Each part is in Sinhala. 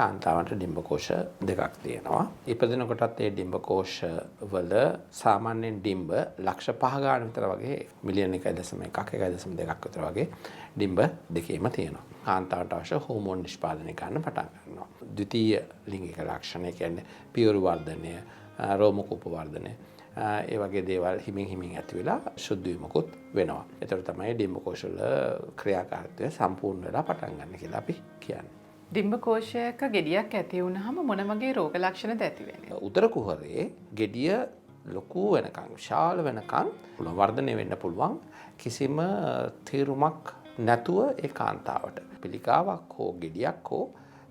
කාන්තාවන්ට ඩිම්බකෝෂ දෙකක් තියෙනවා. ඉපදෙන කොටත් ඒ ඩිම්බකෝෂ වල සාමාන්‍යයෙන් ඩිම්බ ලක්ෂ 5 ගාන විතර වගේ මිලියන 1.1 1.2ක් විතර වගේ ඩිම්බ දෙකේම තියෙනවා. කාන්තාවට අවශ්‍ය හෝමෝන් නිෂ්පාදනය කරන්න පටන් ගන්නවා. ද්විතීය ලිංගික ලක්ෂණ කියන්නේ පියවරු වර්ධනය, රෝමකූප වර්ධනය, ඒ වගේ දේවල් හිමින් ඇති වෙලා සුද්ධ වීමකුත් වෙනවා. ඒතර තමයි ඩිම්බකෝෂ වල ක්‍රියාකාරීත්වය සම්පූර්ණ වෙලා පටන් ගන්න කියලා අපි කියන්නේ. ඩිම්බකෝෂයක ගෙඩියක් ඇති වුණාම මොන වගේ රෝග ලක්ෂණද ඇති වෙන්නේ? උදර කුහරයේ ගෙඩිය ලොකු වෙනකන් විශාල වෙනකන් වර්ධනය වෙන්න පුළුවන් කිසිම තීරුමක් නැතුව ඒ කාන්තාවට. පිළිකාවක් හෝ ගෙඩියක් හෝ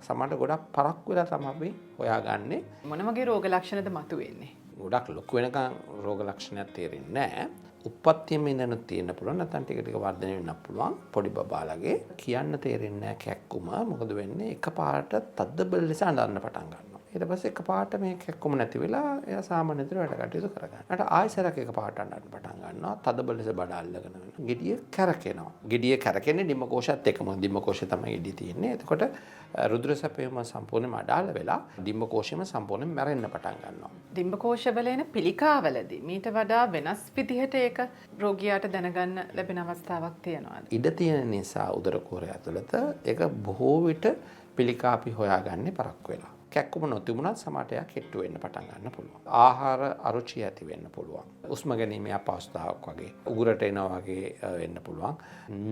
සමහරට ගොඩක් පරක් වෙලා තමයි හොයාගන්නේ. මොන වගේ රෝග ලක්ෂණද මතුවෙන්නේ? ගොඩක් ලොකු වෙනකන් රෝග ලක්ෂණයක් තේරෙන්නේ නැහැ. උප්පත්තියෙම ඉඳන් තියෙන්න පුළුවන්, නැත්නම් ටික ටික වර්ධනය වෙන්න පුළුවන්. පොඩි බබාලගේ කියන්න තේරෙන්නේ නැහැ කැක්කුම. මොකද වෙන්නේ එකපාරට තද්දබල ලෙස අඬන්න පටන් ගන්නවා. ඊට පස්සේ එකපාරට මේ කැක්කුම නැති වෙලා එයා සාමාන්‍ය විදිහට වැඩ කටයුතු කරගන්නවා. ඊට ආයෙසරක් එකපාරට අඬන්න පටන් ගන්නවා. තද්දබල ලෙස බඩ අල්ලගෙන යනවා. ගෙඩිය කැරකෙනවා. ගෙඩිය කැරකෙන්නේ ඩිම්බකෝෂයත් එක්කම. ඩිම්බකෝෂය තමයි ගෙඩිය තියෙන්නේ. එතකොට රුධිර සැපයීම සම්පූර්ණයෙන්ම අඩාල වෙලා ඩිම්බකෝෂයම සම්පූර්ණයෙන් මැරෙන්න පටන් ගන්නවා. ඩිම්බකෝෂවල එන පිළිකාවලදී මීට වඩා වෙනස් විදිහට ඒක රෝගියාට දැනගන්න ලැබෙන අවස්ථාවක් තියෙනවාද? ඉඩ තියෙන නිසා උදර කුහරය ඇතුළත ඒක බොහෝ විට පිළිකා අපි හොයාගන්නේ පරක්කු වෙලා. කැක්කුම නොතිබුණත් සමහරට එයා කෙට්ටු වෙන්න පටන් ගන්න පුළුවන්. ආහාර අරුචිය ඇති වෙන්න පුළුවන්. උස්ම ගැනීමේ අපහසුතාවක් වගේ උගුරට එනවා වගේ වෙන්න පුළුවන්.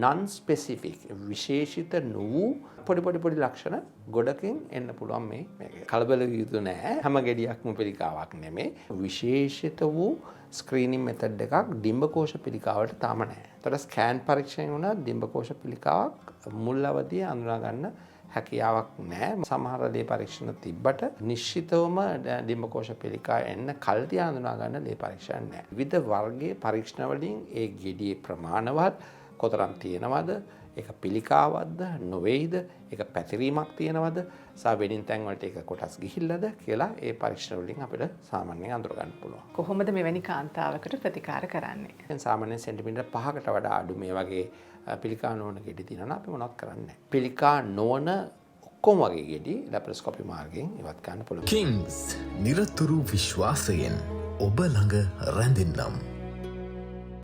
non specific විශේෂිත නොවූ පොඩි ලක්ෂණ ගොඩකින් එන්න පුළුවන් මේක. කලබල විය යුතු නෑ. හැම ගෙඩියක්ම පිළිකාවක් නෙමෙයි. විශේෂිත වූ ස්ක්‍රීනින් මෙතඩ් එකක් ඩිම්බකෝෂ පිළිකාවට තාම නැහැ. ඒතර ස්කෑන් පරීක්ෂණය වුණා ඩිම්බකෝෂ පිළිකාවක් මුල් අවදියේ අඳුනා ගන්න හැකියාවක් නැහැ. සමහර ලේ පරීක්ෂණ තිබ්බට නිශ්චිතවම ඩිම්බකෝෂ පිළිකා එන්න කල්ටි අඳුනා ගන්න ලේ පරීක්ෂණ නැහැ. විවිධ වර්ගයේ පරීක්ෂණ වලින් ඒ ගෙඩියේ ප්‍රමාණවත් කොතරම් තියෙනවද, ඒක පිළිකාවක්ද නොවේද, ඒක පැතිරීමක් තියෙනවද, සහ වෙනින් තැන් වලට ඒක කොටස් ගිහිල්ලාද කියලා ඒ පරීක්ෂණ වලින් අපිට සාමාන්‍යයෙන් අඳුර ගන්න පුළුවන්. කොහොමද මෙවැනි කාන්තාවකට ප්‍රතිකාර කරන්නේ? දැන් සාමාන්‍යයෙන් සෙන්ටිමීටර් 5කට වඩා අඩු මේ වගේ පිළිකා නොවන ගෙඩි තියෙනවා අපි මොනවත් කරන්නේ නැහැ. පිළිකා නොවන ඔක්කොම වගේ ගෙඩි ලැප්‍රොස්කෝපි මාර්ගයෙන් ඉවත් ගන්න පුළුවන්. කිංස් නිරතුරු විශ්වාසයෙන් ඔබ ළඟ රැඳෙන්නම්.